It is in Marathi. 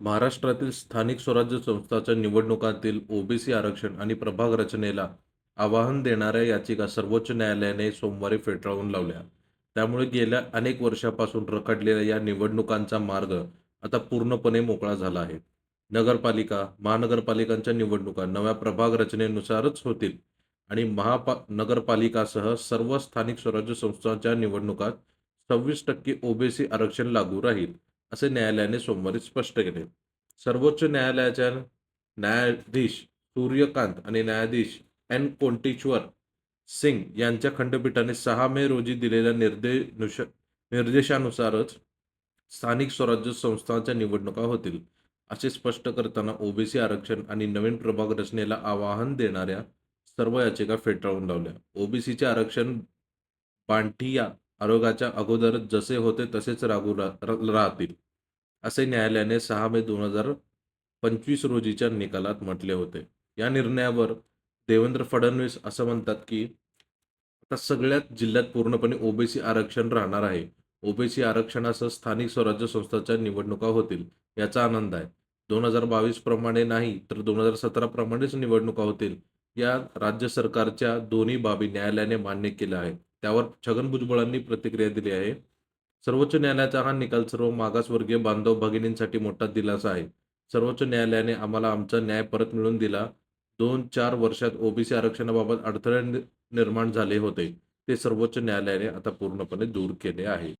महाराष्ट्रातील स्थानिक स्वराज्य संस्थांच्या निवडणुकांतील ओबीसी आरक्षण आणि प्रभाग रचनेला आव्हान देणाऱ्या याचिका सर्वोच्च न्यायालयाने सोमवारी फेटाळून लावल्या. त्यामुळे गेल्या अनेक वर्षांपासून रखडलेल्या या निवडणुकांचा मार्ग आता पूर्णपणे मोकळा झाला आहे. नगरपालिका, महानगरपालिकांच्या निवडणुका नव्या प्रभाग रचनेनुसारच होतील आणि नगरपालिकासह सर्व स्थानिक स्वराज्य संस्थांच्या निवडणुकात 26% ओबीसी आरक्षण लागू राहील, असे न्यायालयाने सोमवारी स्पष्ट केले. सर्वोच्च न्यायालयाच्या न्यायाधीश सूर्यकांत आणि न्यायाधीश एन कोंटेश्वर सिंग यांच्या खंडपीठाने 6 मे रोजी दिलेल्या निर्देशानुसारच स्थानिक स्वराज्य संस्थांच्या निवडणुका होतील, असे स्पष्ट करताना ओबीसी आरक्षण आणि नवीन प्रभाग रचनेला आव्हान देणाऱ्या सर्व याचिका फेटाळून लावल्या. ओबीसीचे आरक्षण बांटिया आयोगाच्या अगोदर जसे होते तसेच राहतील, असे न्यायालयाने 6 मे 2025 रोजीच्या निकालात म्हटले होते. या निर्णयावर देवेंद्र फडणवीस असं म्हणतात की आता सगळ्याच जिल्ह्यात पूर्णपणे ओबीसी आरक्षण राहणार आहे. ओबीसी आरक्षणासह स्थानिक स्वराज्य संस्थांच्या निवडणुका होतील, याचा आनंद आहे. 2022 प्रमाणे नाही तर 2017 प्रमाणेच निवडणुका होतील. या राज्य सरकारच्या दोन्ही बाबी न्यायालयाने मान्य केल्या आहेत. त्यावर छगन भुजबळांनी प्रतिक्रिया दिली आहे. सर्वोच्च न्यायालयाचा हा निकाल सर्व मागासवर्गीय बांधव भगिनींसाठी मोठा दिलासा आहे. सर्वोच्च न्यायालयाने आम्हाला आमचा न्याय परत मिळवून दिला. 2-4 वर्षात ओबीसी आरक्षणाबाबत अडथळे निर्माण झाले होते, ते सर्वोच्च न्यायालयाने आता पूर्णपणे दूर केले आहे.